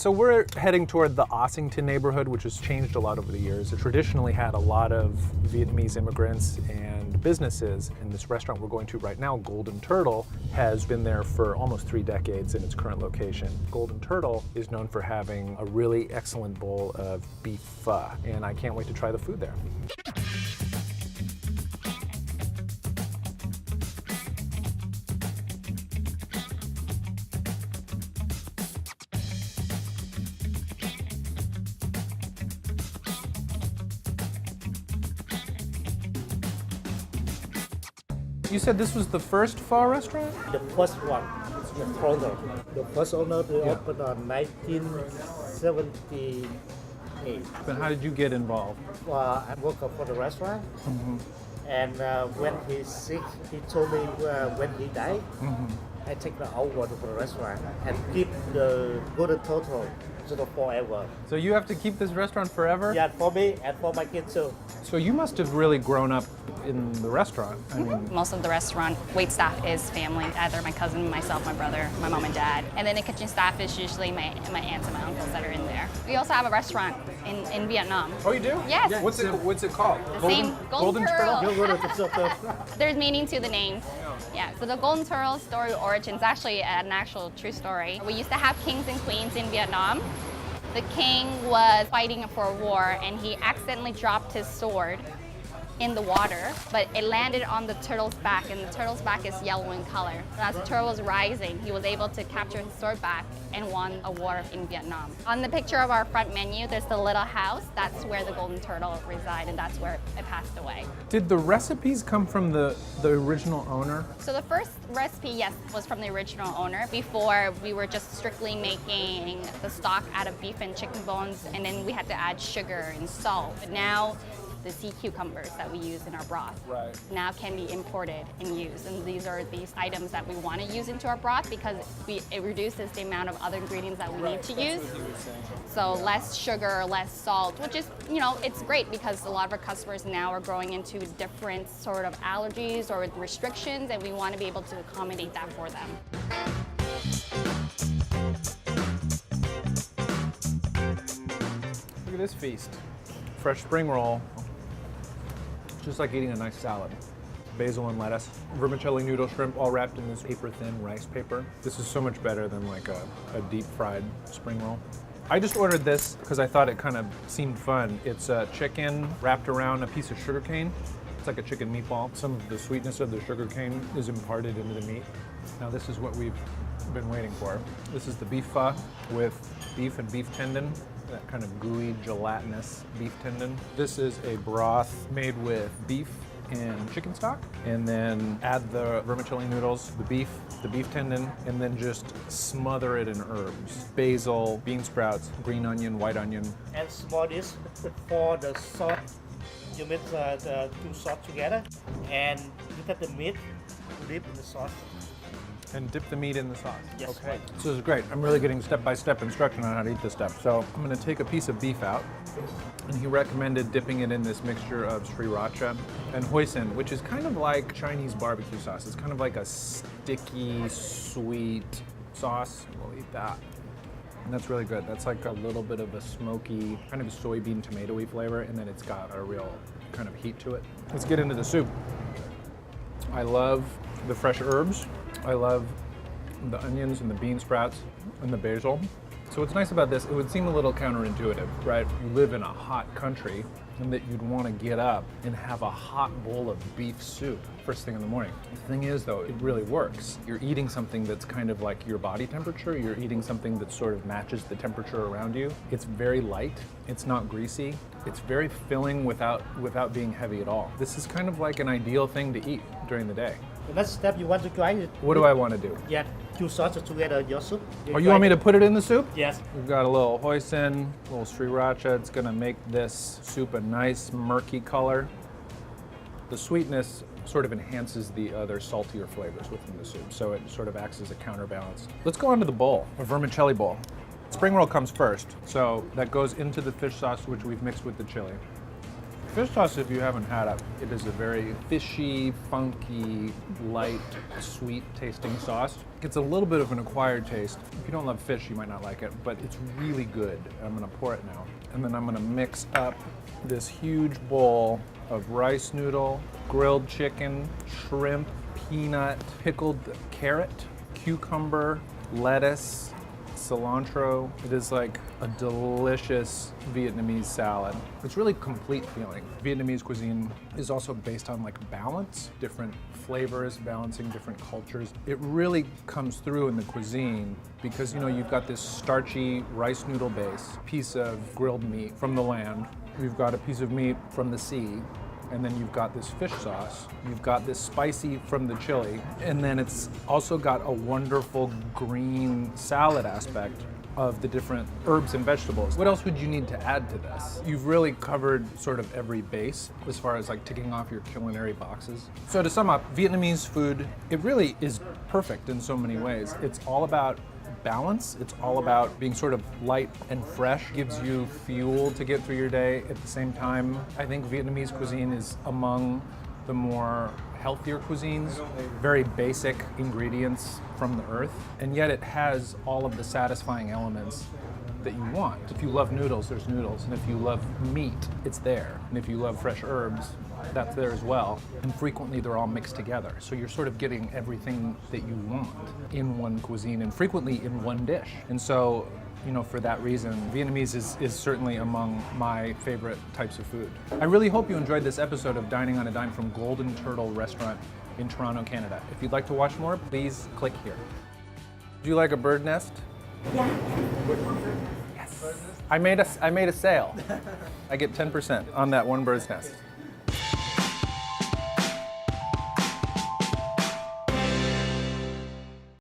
So we're heading toward the Ossington neighborhood, which has changed a lot over the years. It traditionally had a lot of Vietnamese immigrants and businesses. And this restaurant we're going to right now, Golden Turtle, has been there for almost 3 decades in its current location. Golden Turtle is known for having a really excellent bowl of beef pho, and I can't wait to try the food there. You said this was the first pho restaurant? The first one, the owner. The first owner they opened on 1978. But how did you get involved? I worked for the restaurant, and when he's sick, he told me when he died, I take the award for the restaurant and keep the Golden Turtle forever. So you have to keep this restaurant forever? Yeah, for me and for my kids too. So you must have really grown up in the restaurant. I mean, Most of the restaurant wait staff is family, either my cousin, myself, my brother, my mom and dad. And then the kitchen staff is usually my aunts and my uncles that are in there. We also have a restaurant in Vietnam. oh, you do? Yes. What's it called? The same Golden Turtle. Golden Turtle. There's meaning to the name. Yeah, so the Golden Turtle story origin is actually an actual true story. We used to have kings and queens in Vietnam. The king was fighting for a war and he accidentally dropped his sword in the water, but it landed on the turtle's back, and the turtle's back is yellow in color. And as the turtle was rising, he was able to capture his sword back and won a war in Vietnam. On the picture of our front menu, there's the little house. That's where the Golden Turtle reside, and that's where it passed away. Did the recipes come from the original owner? So the first recipe, yes, was from the original owner. Before, we were just strictly making the stock out of beef and chicken bones, and then we had to add sugar and salt. But now, the sea cucumbers that we use in our broth now can be imported and used. And these are these items that we want to use into our broth because it reduces the amount of other ingredients that we need to use. So less sugar, less salt, which is, it's great because a lot of our customers now are growing into different sort of allergies or restrictions, and we want to be able to accommodate that for them. Look at this feast. Fresh spring roll. Just like eating a nice salad. Basil and lettuce. Vermicelli noodle shrimp all wrapped in this paper-thin rice paper. This is so much better than like a deep-fried spring roll. I just ordered this because I thought it kind of seemed fun. It's chicken wrapped around a piece of sugar cane. It's like a chicken meatball. Some of the sweetness of the sugar cane is imparted into the meat. Now this is what we've been waiting for. This is the beef pho with beef and beef tendon. That kind of gooey, gelatinous beef tendon. This is a broth made with beef and chicken stock, and then add the vermicelli noodles, the beef tendon, and then just smother it in herbs. Basil, bean sprouts, green onion, white onion. And small dish for the sauce. You mix the two sauce together, and you cut the meat, dip in the sauce. And dip the meat in the sauce. Yes. Okay. So this is great. I'm really getting step-by-step instruction on how to eat this stuff. So I'm going to take a piece of beef out, and he recommended dipping it in this mixture of sriracha and hoisin, which is kind of like Chinese barbecue sauce. It's kind of like a sticky, sweet sauce. We'll eat that. And that's really good. That's like a little bit of a smoky, kind of a soybean tomatoey flavor, and then it's got a real kind of heat to it. Let's get into the soup. I love the fresh herbs. I love the onions and the bean sprouts and the basil. So what's nice about this, it would seem a little counterintuitive, right? You live in a hot country and that you'd want to get up and have a hot bowl of beef soup first thing in the morning. The thing is though, it really works. You're eating something that's kind of like your body temperature. You're eating something that sort of matches the temperature around you. It's very light. It's not greasy. It's very filling without being heavy at all. This is kind of like an ideal thing to eat during the day. The next step you want to try it. What do I want to do? Yeah, two sauces together your soup. Oh, you want me to put it in the soup? Yes. We've got a little hoisin, a little sriracha. It's gonna make this soup a nice murky color. The sweetness sort of enhances the other saltier flavors within the soup, so it sort of acts as a counterbalance. Let's go on to the bowl, a vermicelli bowl. Spring roll comes first, so that goes into the fish sauce which we've mixed with the chili. Fish sauce, if you haven't had it, it is a very fishy, funky, light, sweet tasting sauce. It's a little bit of an acquired taste. If you don't love fish, you might not like it, but it's really good. I'm gonna pour it now. And then I'm gonna mix up this huge bowl of rice noodle, grilled chicken, shrimp, peanut, pickled carrot, cucumber, lettuce, cilantro. It is like a delicious Vietnamese salad. It's really complete feeling. Vietnamese cuisine is also based on like balance, different flavors, balancing different cultures. It really comes through in the cuisine because, you know, you've got this starchy rice noodle base, piece of grilled meat from the land. You've got a piece of meat from the sea, and then you've got this fish sauce. You've got this spicy from the chili, and then it's also got a wonderful green salad aspect of the different herbs and vegetables. What else would you need to add to this? You've really covered sort of every base as far as like ticking off your culinary boxes. So to sum up, Vietnamese food, it really is perfect in so many ways. It's all about balance. It's all about being sort of light and fresh, gives you fuel to get through your day. At the same time, I think Vietnamese cuisine is among the more healthier cuisines, very basic ingredients from the earth, and yet it has all of the satisfying elements that you want. If you love noodles, there's noodles, and if you love meat, it's there. And if you love fresh herbs, that's there as well. And frequently they're all mixed together. So you're sort of getting everything that you want in one cuisine and frequently in one dish. And so, you know, for that reason, Vietnamese is certainly among my favorite types of food. I really hope you enjoyed this episode of Dining on a Dime from Golden Turtle Restaurant in Toronto, Canada. If you'd like to watch more, please click here. Do you like a bird nest? Yeah. Yes. I made a sale. I get 10% on that one bird's nest.